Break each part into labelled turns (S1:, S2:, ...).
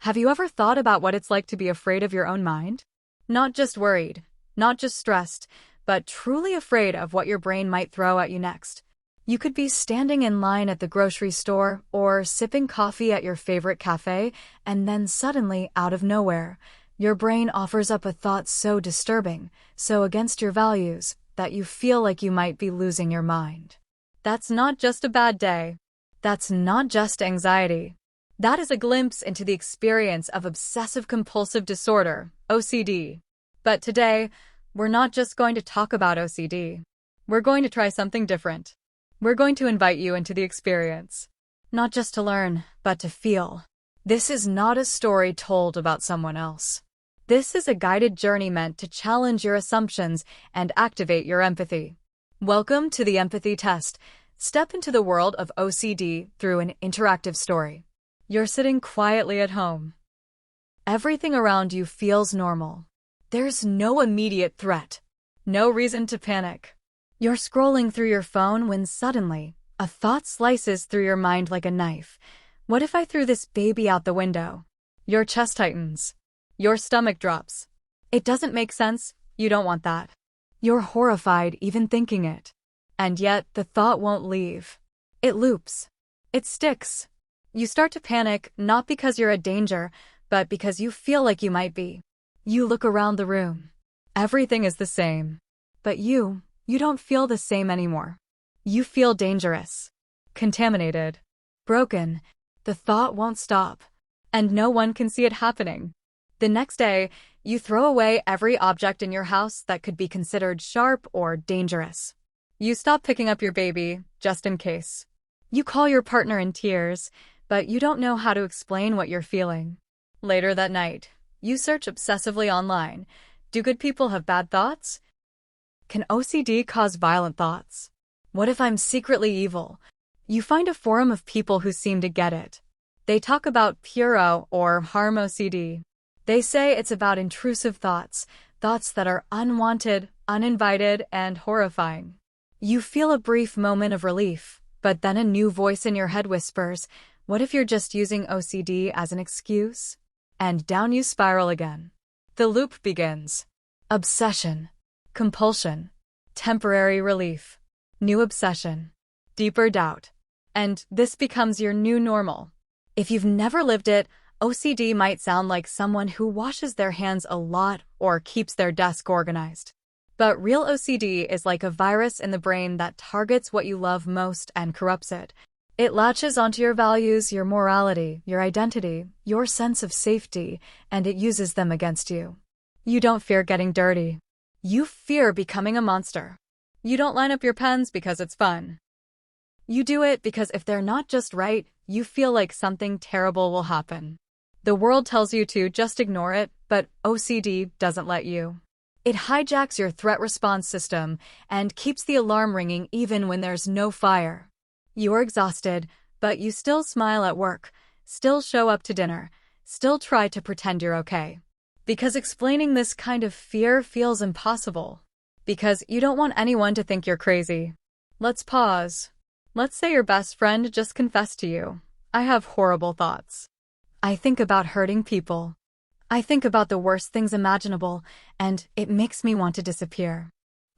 S1: Have you ever thought about what it's like to be afraid of your own mind? Not just worried, not just stressed, but truly afraid of what your brain might throw at you next. You could be standing in line at the grocery store or sipping coffee at your favorite cafe, and then suddenly, out of nowhere, your brain offers up a thought so disturbing, so against your values, that you feel like you might be losing your mind. That's not just a bad day. That's not just anxiety. That is a glimpse into the experience of Obsessive Compulsive Disorder, OCD. But today, we're not just going to talk about OCD. We're going to try something different. We're going to invite you into the experience. Not just to learn, but to feel. This is not a story told about someone else. This is a guided journey meant to challenge your assumptions and activate your empathy. Welcome to the Empathy Test. Step into the world of OCD through an interactive story. You're sitting quietly at home. Everything around you feels normal. There's no immediate threat. No reason to panic. You're scrolling through your phone when suddenly, a thought slices through your mind like a knife. What if I threw this baby out the window? Your chest tightens. Your stomach drops. It doesn't make sense. You don't want that. You're horrified even thinking it. And yet, the thought won't leave. It loops. It sticks. You start to panic, not because you're in danger, but because you feel like you might be. You look around the room. Everything is the same. But you don't feel the same anymore. You feel dangerous, contaminated, broken. The thought won't stop, and no one can see it happening. The next day, you throw away every object in your house that could be considered sharp or dangerous. You stop picking up your baby, just in case. You call your partner in tears, but you don't know how to explain what you're feeling. Later that night, you search obsessively online. Do good people have bad thoughts? Can OCD cause violent thoughts? What if I'm secretly evil? You find a forum of people who seem to get it. They talk about puro or harm OCD. They say it's about intrusive thoughts, thoughts that are unwanted, uninvited, and horrifying. You feel a brief moment of relief, but then a new voice in your head whispers, what if you're just using OCD as an excuse? And down you spiral again. The loop begins. Obsession. Compulsion. Temporary relief. New obsession. Deeper doubt. And this becomes your new normal. If you've never lived it, OCD might sound like someone who washes their hands a lot or keeps their desk organized. But real OCD is like a virus in the brain that targets what you love most and corrupts it. It latches onto your values, your morality, your identity, your sense of safety, and it uses them against you. You don't fear getting dirty. You fear becoming a monster. You don't line up your pens because it's fun. You do it because if they're not just right, you feel like something terrible will happen. The world tells you to just ignore it, but OCD doesn't let you. It hijacks your threat response system and keeps the alarm ringing even when there's no fire. You're exhausted, but you still smile at work, still show up to dinner, still try to pretend you're okay. Because explaining this kind of fear feels impossible. Because you don't want anyone to think you're crazy. Let's pause. Let's say your best friend just confessed to you. I have horrible thoughts. I think about hurting people. I think about the worst things imaginable, and it makes me want to disappear.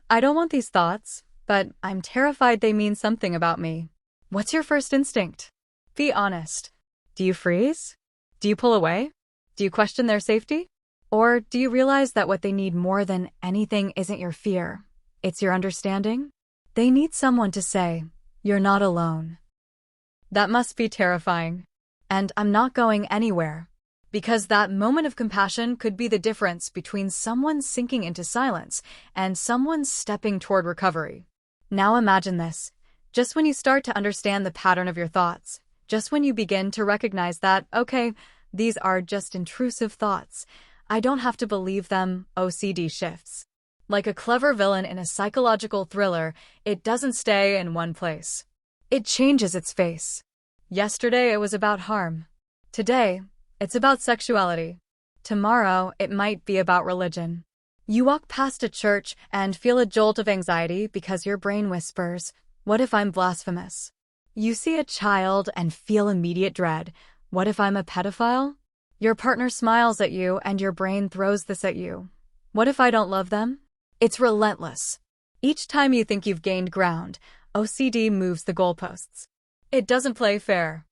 S1: I don't want these thoughts, but I'm terrified they mean something about me. What's your first instinct? Be honest. Do you freeze? Do you pull away? Do you question their safety? Or do you realize that what they need more than anything isn't your fear? It's your understanding? They need someone to say, you're not alone. That must be terrifying. And I'm not going anywhere. Because that moment of compassion could be the difference between someone sinking into silence and someone stepping toward recovery. Now imagine this. Just when you start to understand the pattern of your thoughts, just when you begin to recognize that, okay, these are just intrusive thoughts, I don't have to believe them, OCD shifts. Like a clever villain in a psychological thriller, it doesn't stay in one place. It changes its face. Yesterday it was about harm. Today, it's about sexuality. Tomorrow, it might be about religion. You walk past a church and feel a jolt of anxiety because your brain whispers, what if I'm blasphemous? You see a child and feel immediate dread. What if I'm a pedophile? Your partner smiles at you and your brain throws this at you. What if I don't love them? It's relentless. Each time you think you've gained ground, OCD moves the goalposts. It doesn't play fair.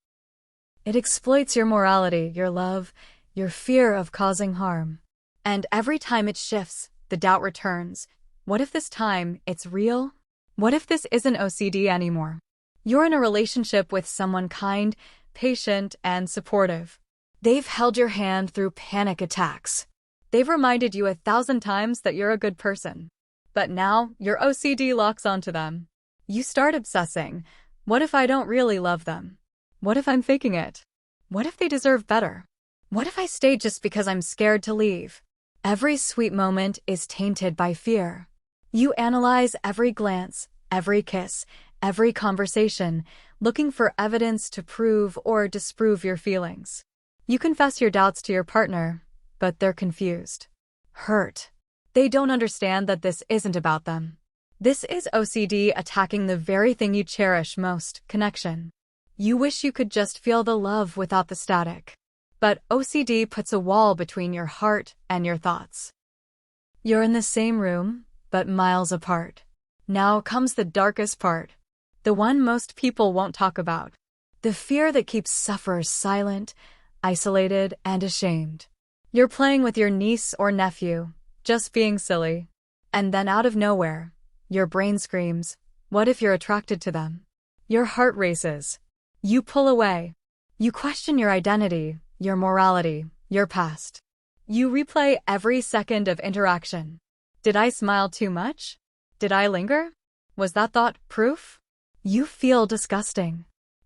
S1: It exploits your morality, your love, your fear of causing harm. And every time it shifts, the doubt returns. What if this time it's real? What if this isn't OCD anymore? You're in a relationship with someone kind, patient, and supportive. They've held your hand through panic attacks. They've reminded you 1,000 times that you're a good person. But now, your OCD locks onto them. You start obsessing. What if I don't really love them? What if I'm faking it? What if they deserve better? What if I stay just because I'm scared to leave? Every sweet moment is tainted by fear. You analyze every glance, every kiss, every conversation, looking for evidence to prove or disprove your feelings. You confess your doubts to your partner, but they're confused. Hurt. They don't understand that this isn't about them. This is OCD attacking the very thing you cherish most, connection. You wish you could just feel the love without the static. But OCD puts a wall between your heart and your thoughts. You're in the same room, but miles apart. Now comes the darkest part. The one most people won't talk about. The fear that keeps sufferers silent, isolated, and ashamed. You're playing with your niece or nephew, just being silly. And then out of nowhere, your brain screams, what if you're attracted to them? Your heart races. You pull away. You question your identity, your morality, your past. You replay every second of interaction. Did I smile too much? Did I linger? Was that thought proof? You feel disgusting.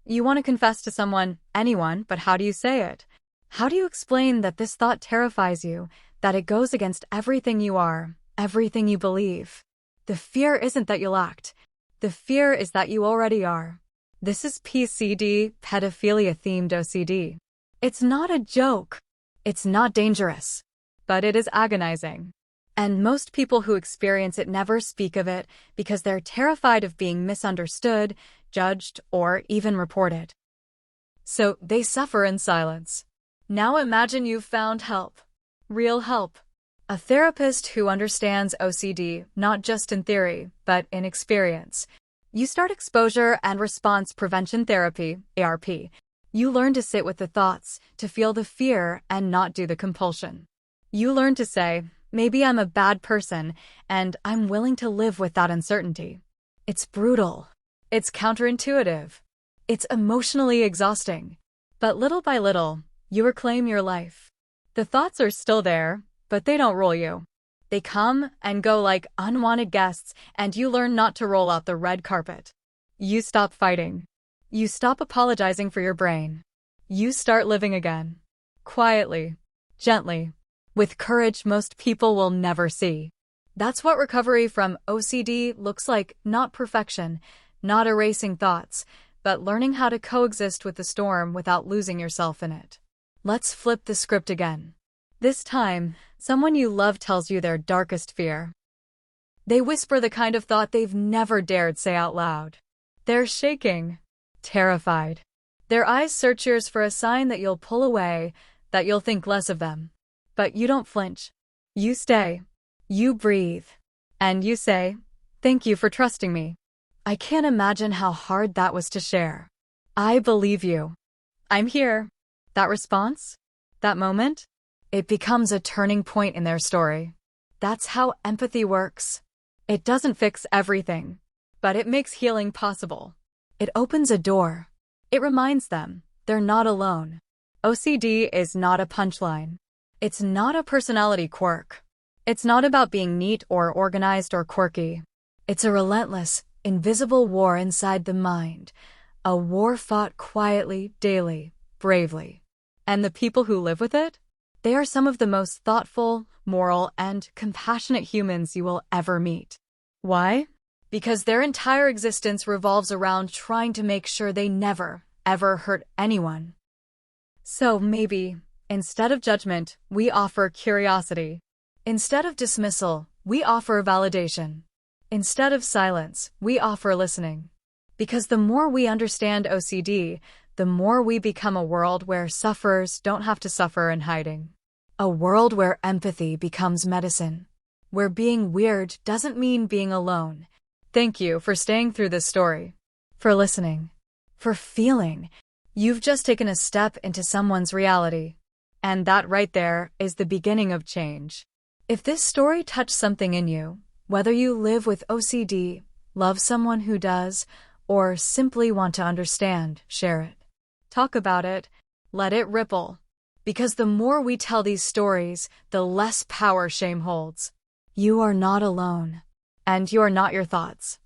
S1: You want to confess to someone, anyone, but how do you say it? How do you explain that this thought terrifies you, that it goes against everything you are, everything you believe? The fear isn't that you'll act. The fear is that you already are. This is PCD, pedophilia-themed OCD. It's not a joke. It's not dangerous. But it is agonizing. And most people who experience it never speak of it because they're terrified of being misunderstood, judged, or even reported. So they suffer in silence. Now imagine you've found help. Real help. A therapist who understands OCD, not just in theory, but in experience. You start exposure and response prevention therapy, ARP. You learn to sit with the thoughts, to feel the fear, and not do the compulsion. You learn to say, maybe I'm a bad person, and I'm willing to live with that uncertainty. It's brutal. It's counterintuitive. It's emotionally exhausting. But little by little, you reclaim your life. The thoughts are still there, but they don't rule you. They come and go like unwanted guests, and you learn not to roll out the red carpet. You stop fighting. You stop apologizing for your brain. You start living again. Quietly. Gently. With courage most people will never see. That's what recovery from OCD looks like, not perfection, not erasing thoughts, but learning how to coexist with the storm without losing yourself in it. Let's flip the script again. This time, someone you love tells you their darkest fear. They whisper the kind of thought they've never dared say out loud. They're shaking, terrified. Their eyes search yours for a sign that you'll pull away, that you'll think less of them. But you don't flinch. You stay. You breathe. And you say, thank you for trusting me. I can't imagine how hard that was to share. I believe you. I'm here. That response? That moment? It becomes a turning point in their story. That's how empathy works. It doesn't fix everything, but it makes healing possible. It opens a door. It reminds them they're not alone. OCD is not a punchline. It's not a personality quirk. It's not about being neat or organized or quirky. It's a relentless, invisible war inside the mind. A war fought quietly, daily, bravely. And the people who live with it? They are some of the most thoughtful, moral, and compassionate humans you will ever meet. Why? Because their entire existence revolves around trying to make sure they never, ever hurt anyone. So maybe, instead of judgment, we offer curiosity. Instead of dismissal, we offer validation. Instead of silence, we offer listening. Because the more we understand OCD, the more we become a world where sufferers don't have to suffer in hiding. A world where empathy becomes medicine. Where being weird doesn't mean being alone. Thank you for staying through this story. For listening. For feeling. You've just taken a step into someone's reality. And that right there is the beginning of change. If this story touched something in you, whether you live with OCD, love someone who does, or simply want to understand, share it. Talk about it. Let it ripple. Because the more we tell these stories, the less power shame holds. You are not alone. And you are not your thoughts.